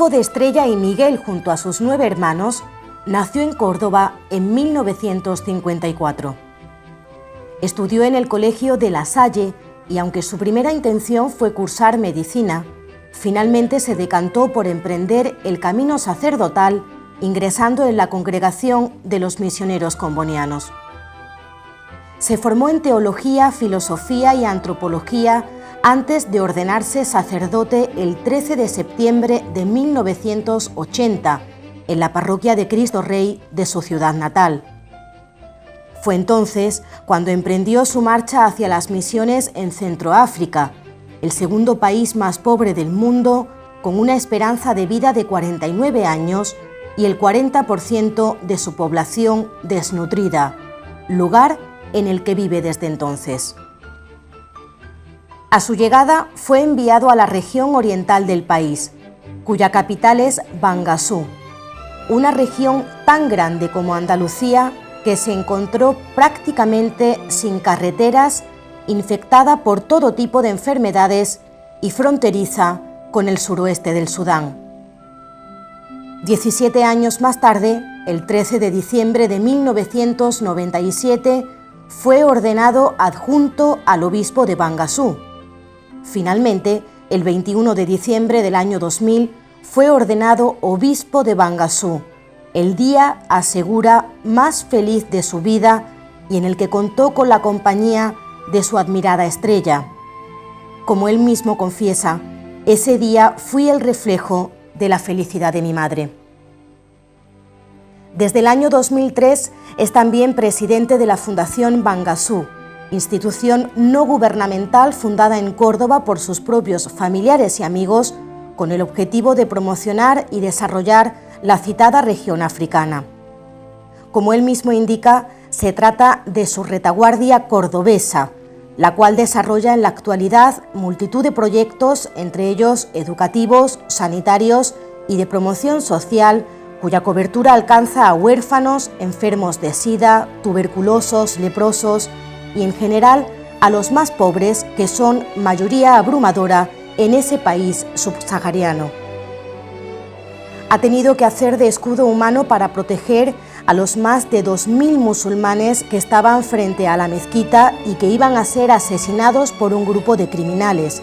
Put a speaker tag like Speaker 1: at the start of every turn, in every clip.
Speaker 1: Hijo de Estrella y Miguel junto a sus 9 hermanos, nació en Córdoba en 1954. Estudió en el Colegio de La Salle y aunque su primera intención fue cursar medicina, finalmente se decantó por emprender el camino sacerdotal ingresando en la congregación de los misioneros combonianos. Se formó en teología, filosofía y antropología antes de ordenarse sacerdote el 13 de septiembre de 1980 en la parroquia de Cristo Rey de su ciudad natal. Fue entonces cuando emprendió su marcha hacia las misiones en Centroáfrica, el segundo país más pobre del mundo, con una esperanza de vida de 49 años y el 40% de su población desnutrida, lugar en el que vive desde entonces. A su llegada fue enviado a la región oriental del país, cuya capital es Bangassou, una región tan grande como Andalucía que se encontró prácticamente sin carreteras, infectada por todo tipo de enfermedades y fronteriza con el suroeste del Sudán. 17 años más tarde, el 13 de diciembre de 1997, fue ordenado adjunto al obispo de Bangassou. Finalmente, el 21 de diciembre del año 2000, fue ordenado obispo de Bangassou, el día, asegura, más feliz de su vida y en el que contó con la compañía de su admirada estrella. Como él mismo confiesa, ese día fui el reflejo de la felicidad de mi madre. Desde el año 2003 es también presidente de la Fundación Bangassou, institución no gubernamental fundada en Córdoba por sus propios familiares y amigos con el objetivo de promocionar y desarrollar la citada región africana. Como él mismo indica, se trata de su retaguardia cordobesa, la cual desarrolla en la actualidad multitud de proyectos, entre ellos educativos, sanitarios y de promoción social, cuya cobertura alcanza a huérfanos, enfermos de SIDA, tuberculosos, leprosos y en general a los más pobres, que son mayoría abrumadora en ese país subsahariano. Ha tenido que hacer de escudo humano para proteger a los más de 2.000 musulmanes que estaban frente a la mezquita y que iban a ser asesinados por un grupo de criminales,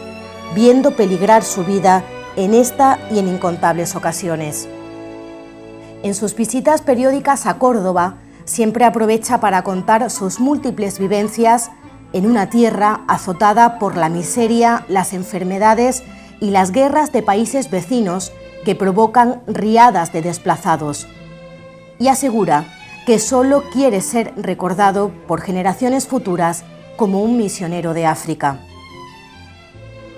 Speaker 1: viendo peligrar su vida en esta y en incontables ocasiones. En sus visitas periódicas a Córdoba, siempre aprovecha para contar sus múltiples vivencias en una tierra azotada por la miseria, las enfermedades y las guerras de países vecinos que provocan riadas de desplazados. Y asegura que solo quiere ser recordado por generaciones futuras como un misionero de África.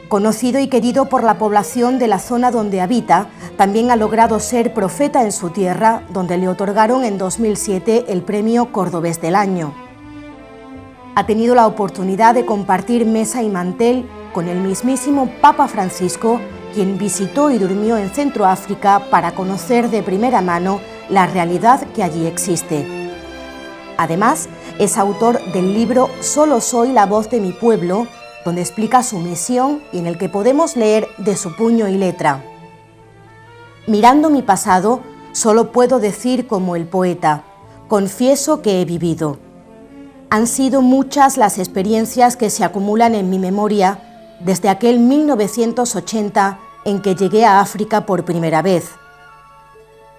Speaker 1: Conocido y querido por la población de la zona donde habita, también ha logrado ser profeta en su tierra, donde le otorgaron en 2007 el premio Cordobés del Año. Ha tenido la oportunidad de compartir mesa y mantel con el mismísimo Papa Francisco, quien visitó y durmió en Centroáfrica para conocer de primera mano la realidad que allí existe. Además, es autor del libro Solo soy la voz de mi pueblo, donde explica su misión y en el que podemos leer de su puño y letra: mirando mi pasado, solo puedo decir como el poeta, confieso que he vivido. Han sido muchas las experiencias que se acumulan en mi memoria desde aquel 1980 en que llegué a África por primera vez.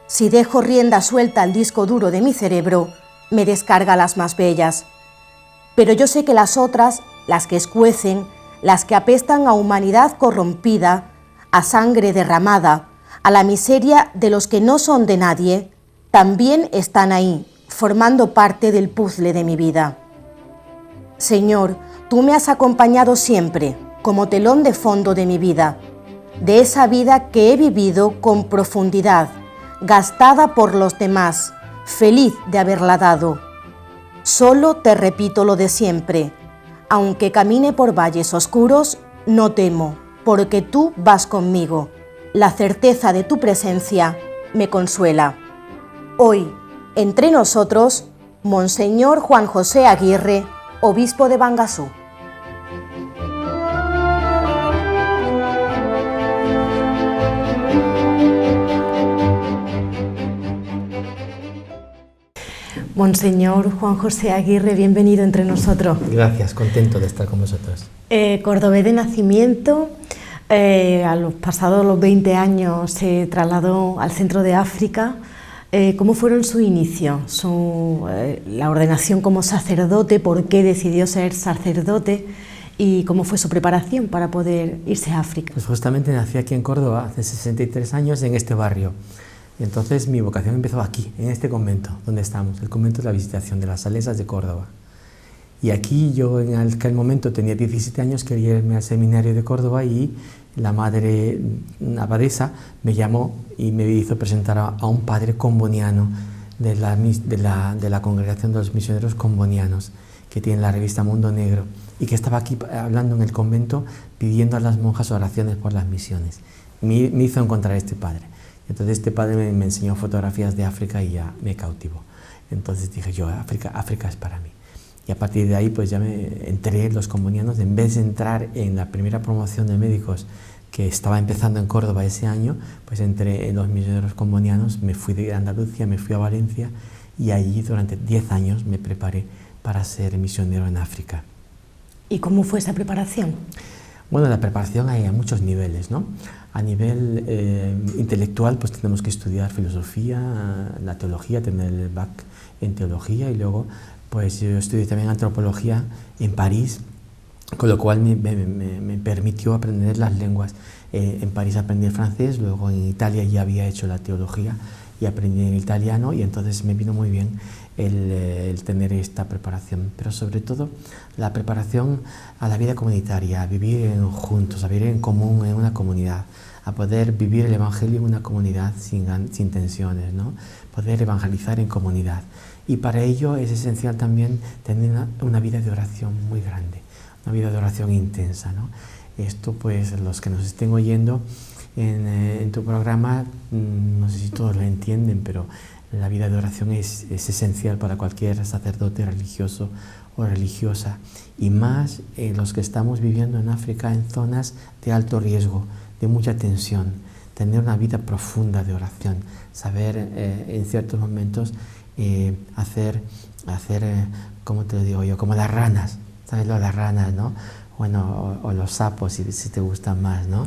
Speaker 1: Si dejo rienda suelta al disco duro de mi cerebro, me descarga las más bellas. Pero yo sé que las otras, las que escuecen, las que apestan a humanidad corrompida, a sangre derramada, a la miseria de los que no son de nadie, también están ahí, formando parte del puzzle de mi vida. Señor, tú me has acompañado siempre, como telón de fondo de mi vida, de esa vida que he vivido con profundidad, gastada por los demás, feliz de haberla dado. Solo te repito lo de siempre: aunque camine por valles oscuros, no temo, porque tú vas conmigo. La certeza de tu presencia me consuela. Hoy, entre nosotros, Monseñor Juan José Aguirre, obispo de Bangassou. Monseñor Juan José Aguirre, bienvenido entre nosotros.
Speaker 2: Gracias, contento de estar con vosotros.
Speaker 1: Cordobés de nacimiento, a los pasados los 20 años se trasladó al centro de África. ¿Cómo fueron sus inicios? La ordenación como sacerdote, ¿por qué decidió ser sacerdote? ¿Y cómo fue su preparación para poder irse a África?
Speaker 2: Pues justamente nací aquí en Córdoba hace 63 años en este barrio. Y entonces mi vocación empezó aquí, en este convento donde estamos, el convento de la Visitación de las Salesas de Córdoba. Y aquí yo en aquel momento tenía 17 años, quería irme al seminario de Córdoba y la madre abadesa me llamó y me hizo presentar a un padre comboniano de la congregación de los misioneros combonianos, que tiene la revista Mundo Negro, y que estaba aquí hablando en el convento pidiendo a las monjas oraciones por las misiones. Me hizo encontrar a este padre. Entonces este padre me enseñó fotografías de África y ya me cautivó. Entonces dije yo, África es para mí. Y a partir de ahí pues ya me entré en los combonianos. En vez de entrar en la primera promoción de médicos que estaba empezando en Córdoba ese año, pues entré en los misioneros combonianos, me fui de Andalucía, me fui a Valencia y allí durante 10 años me preparé para ser misionero en África.
Speaker 1: ¿Y cómo fue esa preparación?
Speaker 2: Bueno, la preparación hay a muchos niveles, ¿no? A nivel intelectual, pues tenemos que estudiar filosofía, la teología, tener el bac en teología, y luego pues yo estudié también antropología en París, con lo cual me permitió aprender las lenguas. En París aprendí el francés, luego en Italia ya había hecho la teología y aprendí el italiano, y entonces me vino muy bien el tener esta preparación, pero sobre todo la preparación a la vida comunitaria, a vivir juntos, a vivir en común en una comunidad, a poder vivir el Evangelio en una comunidad sin tensiones, ¿no? Poder evangelizar en comunidad. Y para ello es esencial también tener una vida de oración muy grande, una vida de oración intensa, ¿no? Esto pues los que nos estén oyendo en tu programa, no sé si todos lo entienden, pero la vida de oración es esencial para cualquier sacerdote religioso o religiosa, y más los que estamos viviendo en África en zonas de alto riesgo, de mucha tensión. Tener una vida profunda de oración, saber en ciertos momentos hacer ¿cómo te lo digo yo? Como las ranas, ¿sabes lo de las ranas, no? Bueno, o los sapos, si te gustan más, ¿no?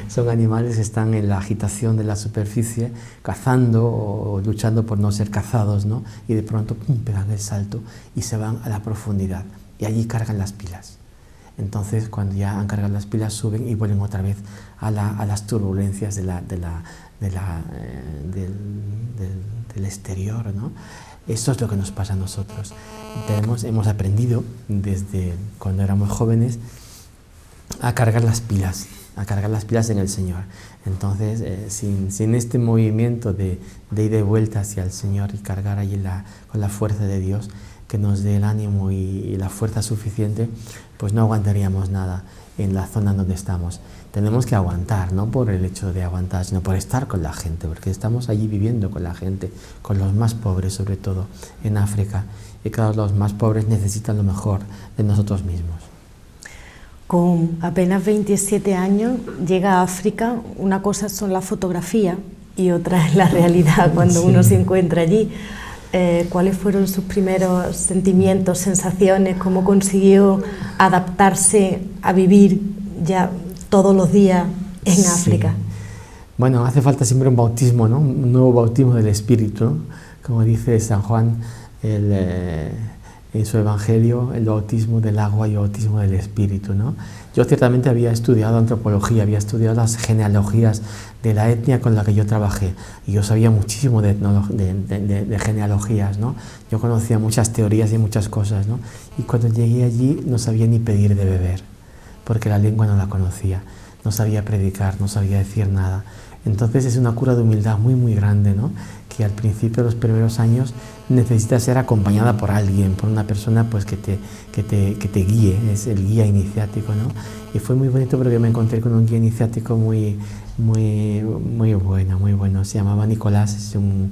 Speaker 2: Son animales que están en la agitación de la superficie, cazando o luchando por no ser cazados, ¿no? Y de pronto, pum, pegan el salto y se van a la profundidad, y allí cargan las pilas. Entonces, cuando ya han cargado las pilas, suben y vuelven otra vez a las turbulencias del exterior, ¿no? Eso es lo que nos pasa a nosotros. Hemos aprendido desde cuando éramos jóvenes a cargar las pilas en el Señor. Entonces, sin este movimiento de ida y vuelta hacia el Señor y cargar allí con la fuerza de Dios, que nos dé el ánimo y la fuerza suficiente, pues no aguantaríamos nada en la zona donde estamos. Tenemos que aguantar, no por el hecho de aguantar, sino por estar con la gente, porque estamos allí viviendo con la gente, con los más pobres, sobre todo en África. Y claro, los más pobres necesitan lo mejor de nosotros mismos.
Speaker 1: Con apenas 27 años llega a África. Una cosa son las fotografías y otra es la realidad cuando
Speaker 2: Sí.
Speaker 1: uno se encuentra allí. ¿Cuáles fueron sus primeros sentimientos, sensaciones? ¿Cómo consiguió adaptarse a vivir ya todos los días en África?
Speaker 2: Sí. Bueno, hace falta siempre un bautismo, ¿no? Un nuevo bautismo del Espíritu, ¿no? Como dice San Juan en su Evangelio, el bautismo del agua y el bautismo del Espíritu, ¿no? Yo ciertamente había estudiado antropología, había estudiado las genealogías de la etnia con la que yo trabajé, y yo sabía muchísimo de genealogías, ¿no? Yo conocía muchas teorías y muchas cosas, ¿no? Y cuando llegué allí no sabía ni pedir de beber, porque la lengua no la conocía, no sabía predicar, no sabía decir nada. Entonces es una cura de humildad muy muy grande, ¿no? Que al principio de los primeros años necesita ser acompañada por alguien, por una persona pues que te guíe, es el guía iniciático, ¿no? Y fue muy bonito porque me encontré con un guía iniciático muy bueno, se llamaba Nicolás, es un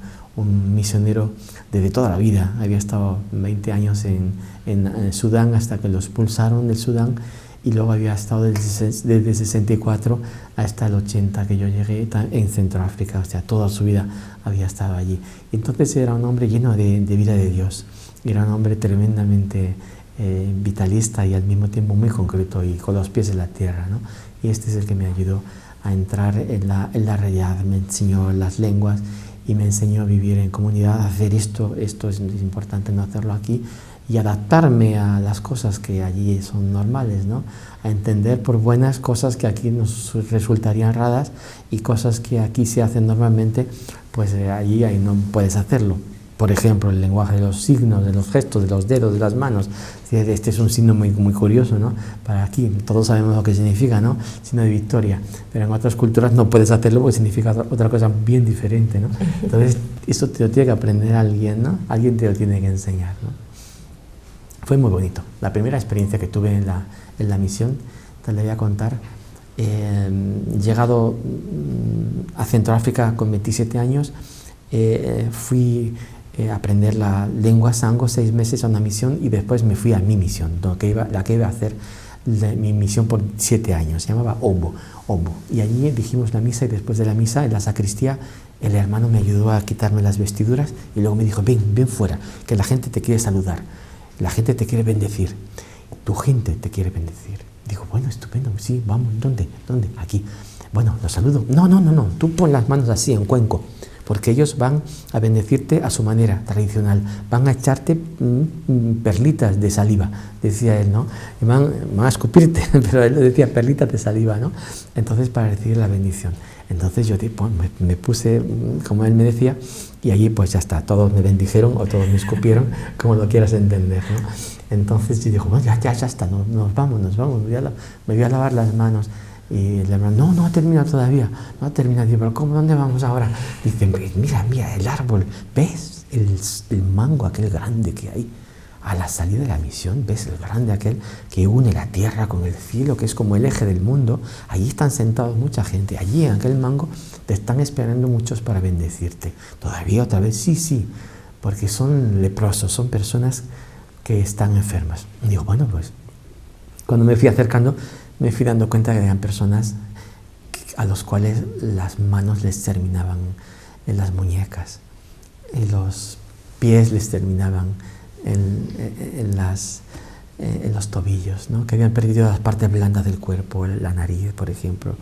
Speaker 2: misionero desde toda la vida, había estado 20 años en Sudán hasta que lo expulsaron del Sudán, y luego había estado desde 64 hasta el 80 que yo llegué en Centroáfrica, o sea, toda su vida había estado allí. Entonces era un hombre lleno de vida de Dios, era un hombre tremendamente vitalista y al mismo tiempo muy concreto y con los pies en la tierra, ¿no? Y este es el que me ayudó a entrar en la realidad, me enseñó las lenguas y me enseñó a vivir en comunidad, a hacer esto es importante no hacerlo aquí, y adaptarme a las cosas que allí son normales, ¿no? A entender por buenas cosas que aquí nos resultarían raras y cosas que aquí se hacen normalmente, pues allí ahí no puedes hacerlo. Por ejemplo, el lenguaje de los signos, de los gestos, de los dedos, de las manos. Este es un signo muy curioso, ¿no? Para aquí, todos sabemos lo que significa, ¿no? Signo de victoria. Pero en otras culturas no puedes hacerlo porque significa otra cosa bien diferente, ¿no? Entonces, eso te lo tiene que aprender alguien, ¿no? Alguien te lo tiene que enseñar, ¿no? Fue muy bonito. La primera experiencia que tuve en la misión, te la voy a contar. Llegado a Centroáfrica con 27 años, fui a aprender la lengua sango 6 meses a una misión y después me fui a mi misión, la que iba a hacer mi misión por 7 años, se llamaba Obo. Y allí dijimos la misa y después de la misa en la sacristía el hermano me ayudó a quitarme las vestiduras y luego me dijo, ven fuera, que la gente te quiere saludar, la gente te quiere bendecir, tu gente te quiere bendecir. Digo, bueno, estupendo, sí, vamos, ¿dónde? Aquí. Bueno, los saludo. No, tú pon las manos así en cuenco, porque ellos van a bendecirte a su manera tradicional, van a echarte perlitas de saliva, decía él, ¿no? Y van a escupirte, pero él decía perlitas de saliva, ¿no? Entonces, para recibir la bendición. Entonces yo me puse, como él me decía, y allí pues ya está, todos me bendijeron o todos me escupieron, como lo quieras entender, ¿no? Entonces yo digo, bueno, ya está, nos vamos, me voy a lavar las manos. Y el hermano, no ha terminado todavía, no ha terminado. Digo, pero ¿cómo? ¿Dónde vamos ahora? Dicen, mira el árbol, ¿ves el mango aquel grande que hay? A la salida de la misión, ¿ves el grande aquel que une la tierra con el cielo, que es como el eje del mundo? Allí están sentados mucha gente, allí en aquel mango te están esperando muchos para bendecirte. ¿Todavía otra vez? Sí, porque son leprosos, son personas que están enfermas. Y digo, bueno, pues cuando me fui acercando, me fui dando cuenta que eran personas a los cuales las manos les terminaban en las muñecas, y los pies les terminaban en los tobillos, ¿no? Que habían perdido las partes blandas del cuerpo, la nariz, por ejemplo,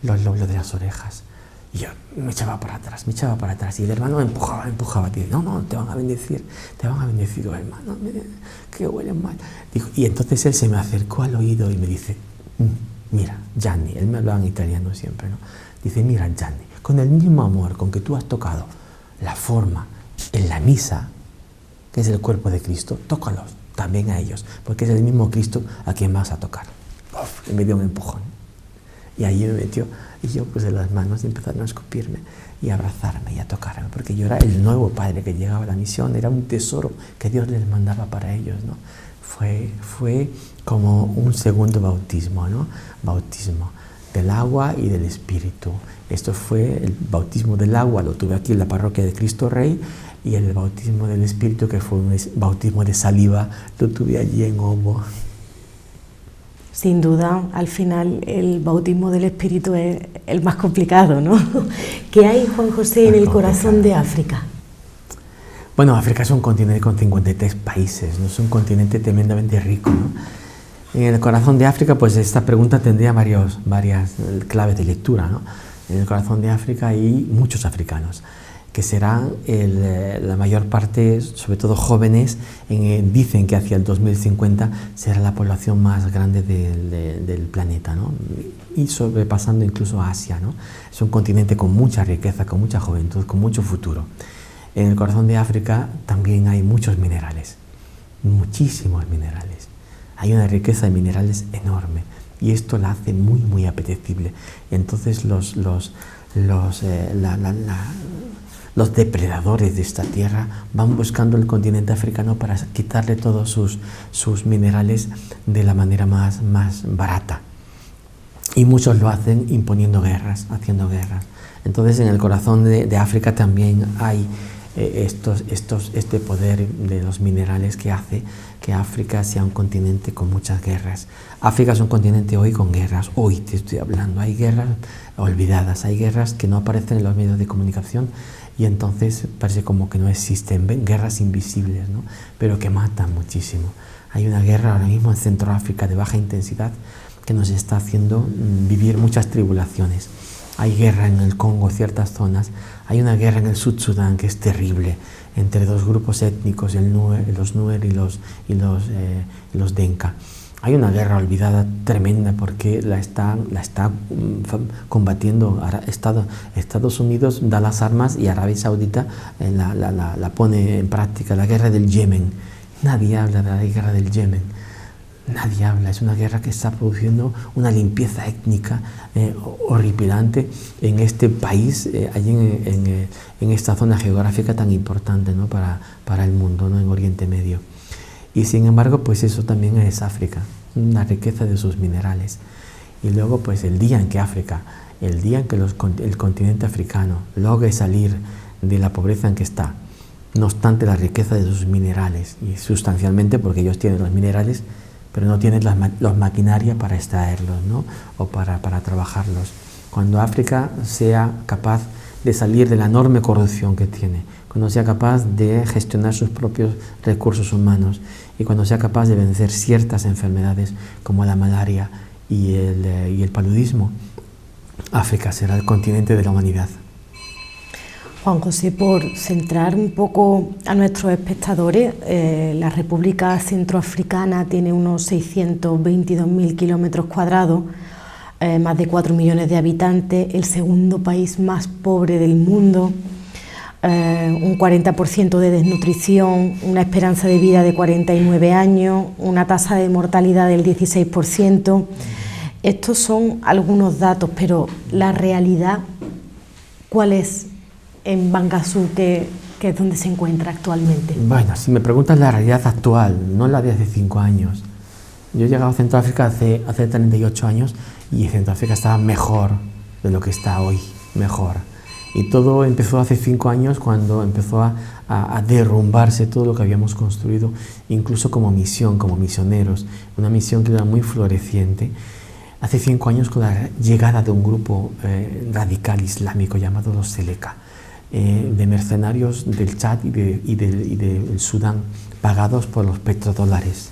Speaker 2: los lóbulos de las orejas. Y yo me echaba para atrás, y el hermano me empujaba, dice, no, te van a bendecir, oh, hermano, que huele mal. Dijo, y entonces él se me acercó al oído y me dice, mira, Gianni, él me hablaba en italiano siempre, ¿no? Dice, mira, Gianni, con el mismo amor con que tú has tocado la forma en la misa, que es el cuerpo de Cristo, tócalos también a ellos, porque es el mismo Cristo a quien vas a tocar. Uf, y me dio un empujón. Y ahí me metió, y yo puse las manos y empezaron a escupirme y a abrazarme y a tocarme, porque yo era el nuevo padre que llegaba a la misión, era un tesoro que Dios les mandaba para ellos, ¿no? Fue como un segundo bautismo, ¿no? Bautismo del agua y del Espíritu. Esto fue el bautismo del agua, lo tuve aquí en la parroquia de Cristo Rey, y el bautismo del Espíritu, que fue un bautismo de saliva, lo tuve allí en Obo.
Speaker 1: Sin duda, al final, el bautismo del Espíritu es el más complicado, ¿no? ¿Qué hay, Juan José, en el corazón de África?
Speaker 2: Bueno, África es un continente con 53 países, ¿no? Es un continente tremendamente rico, ¿no? En el corazón de África, pues esta pregunta tendría varias claves de lectura, ¿no? En el corazón de África hay muchos africanos, que serán la mayor parte, sobre todo jóvenes, dicen que hacia el 2050 será la población más grande del planeta, ¿no? Y sobrepasando incluso a Asia, ¿no? Es un continente con mucha riqueza, con mucha juventud, con mucho futuro. En el corazón de África también hay muchos minerales, muchísimos minerales. Hay una riqueza de minerales enorme y esto la hace muy apetecible. Y entonces los depredadores de esta tierra van buscando el continente africano para quitarle todos sus minerales de la manera más barata. Y muchos lo hacen imponiendo guerras, haciendo guerras. Entonces en el corazón de África también hay este poder de los minerales que hace que África sea un continente con muchas guerras. África es un continente hoy con guerras, hoy te estoy hablando, hay guerras olvidadas, hay guerras que no aparecen en los medios de comunicación y entonces parece como que no existen, guerras invisibles, ¿no? Pero que matan muchísimo. Hay una guerra ahora mismo en Centroáfrica de baja intensidad que nos está haciendo vivir muchas tribulaciones. Hay guerra en el Congo, ciertas zonas. Hay una guerra en el Sudán que es terrible entre dos grupos étnicos, los Nuer y los Denka. Hay una guerra olvidada tremenda porque la está combatiendo Estados Unidos, da las armas y Arabia Saudita la pone en práctica, la guerra del Yemen. Nadie habla de la guerra del Yemen. Nadie habla, es una guerra que está produciendo una limpieza étnica horripilante en este país, allí en esta zona geográfica tan importante, ¿no? para el mundo, ¿no? En Oriente Medio. Y sin embargo, pues eso también es África, una riqueza de sus minerales. Y luego, pues el día en que el continente africano logre salir de la pobreza en que está, no obstante la riqueza de sus minerales, y sustancialmente porque ellos tienen los minerales, pero no tienen las maquinarias para extraerlos, ¿no? O para trabajarlos. Cuando África sea capaz de salir de la enorme corrupción que tiene, cuando sea capaz de gestionar sus propios recursos humanos y cuando sea capaz de vencer ciertas enfermedades como la malaria y el paludismo, África será el continente de la humanidad.
Speaker 1: Juan José, por centrar un poco a nuestros espectadores, la República Centroafricana tiene unos 622.000 kilómetros cuadrados, más de 4 millones de habitantes, el segundo país más pobre del mundo, un 40% de desnutrición, una esperanza de vida de 49 años, una tasa de mortalidad del 16%. Estos son algunos datos, pero la realidad, ¿cuál es en Bangassou, que es donde se encuentra actualmente?
Speaker 2: Bueno, si me preguntas la realidad actual, no la de hace 5 años. Yo he llegado a Centroáfrica hace 38 años y Centroáfrica estaba mejor de lo que está hoy, mejor. Y todo empezó hace 5 años cuando empezó a derrumbarse todo lo que habíamos construido, incluso como misión, como misioneros, una misión que era muy floreciente. Hace 5 años con la llegada de un grupo radical islámico llamado los Seleka, de mercenarios del Chad y del Sudán, pagados por los petrodólares,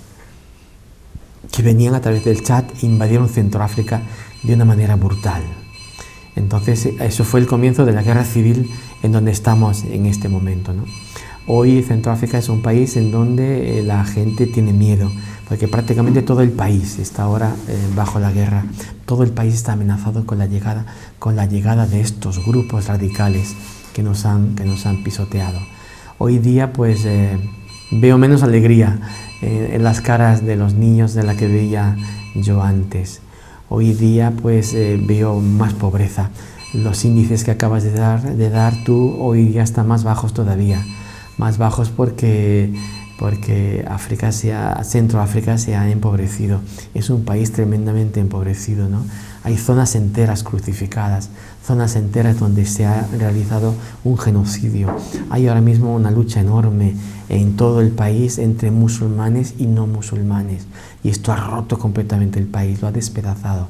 Speaker 2: que venían a través del Chad e invadieron Centroáfrica de una manera brutal. Entonces, eso fue el comienzo de la guerra civil en donde estamos en este momento, ¿no? Hoy Centroáfrica es un país en donde la gente tiene miedo, porque prácticamente todo el país está ahora bajo la guerra. Todo el país está amenazado con la llegada de estos grupos radicales que nos han pisoteado. Hoy día pues veo menos alegría en las caras de los niños de la que veía yo antes. Hoy día pues veo más pobreza. Los índices que acabas de dar tú hoy día están más bajos todavía. Más bajos porque Centroáfrica se ha empobrecido. Es un país tremendamente empobrecido, ¿no? Hay zonas enteras crucificadas, zonas enteras donde se ha realizado un genocidio. Hay ahora mismo una lucha enorme en todo el país entre musulmanes y no musulmanes. Y esto ha roto completamente el país, lo ha despedazado.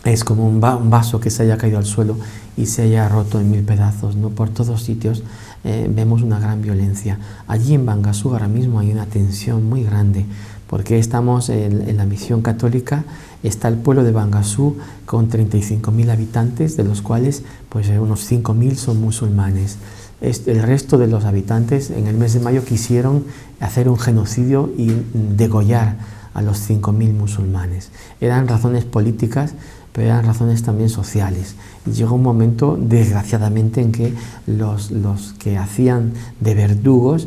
Speaker 2: Es como un vaso que se haya caído al suelo y se haya roto en 1000 pedazos, ¿no? Por todos sitios vemos una gran violencia. Allí en Bangassou ahora mismo hay una tensión muy grande, porque estamos en la misión católica. Está el pueblo de Bangassou con 35.000 habitantes, de los cuales pues unos 5.000 son musulmanes. El resto de los habitantes en el mes de mayo quisieron hacer un genocidio y degollar a los 5.000 musulmanes. Eran razones políticas, pero eran razones también sociales. Y llegó un momento, desgraciadamente, en que los que hacían de verdugos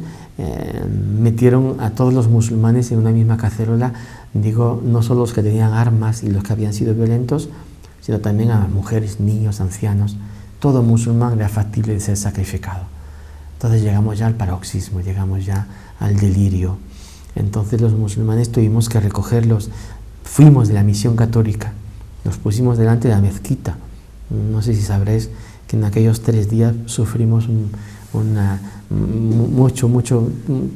Speaker 2: metieron a todos los musulmanes en una misma cacerola. Digo, no solo los que tenían armas y los que habían sido violentos, sino también a mujeres, niños, ancianos. Todo musulmán era factible de ser sacrificado. Entonces llegamos ya al paroxismo, llegamos ya al delirio. Entonces los musulmanes tuvimos que recogerlos. Fuimos de la misión católica, nos pusimos delante de la mezquita. No sé si sabréis que en aquellos 3 días sufrimos mucho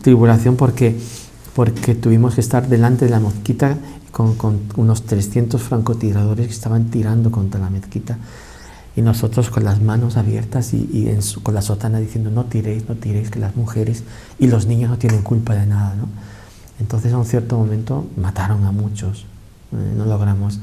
Speaker 2: tribulación porque tuvimos que estar delante de la mezquita con unos 300 francotiradores que estaban tirando contra la mezquita y nosotros con las manos abiertas y con la sotana diciendo no tiréis, que las mujeres y los niños no tienen culpa de nada, ¿no? Entonces a un cierto momento mataron a muchos, no logramos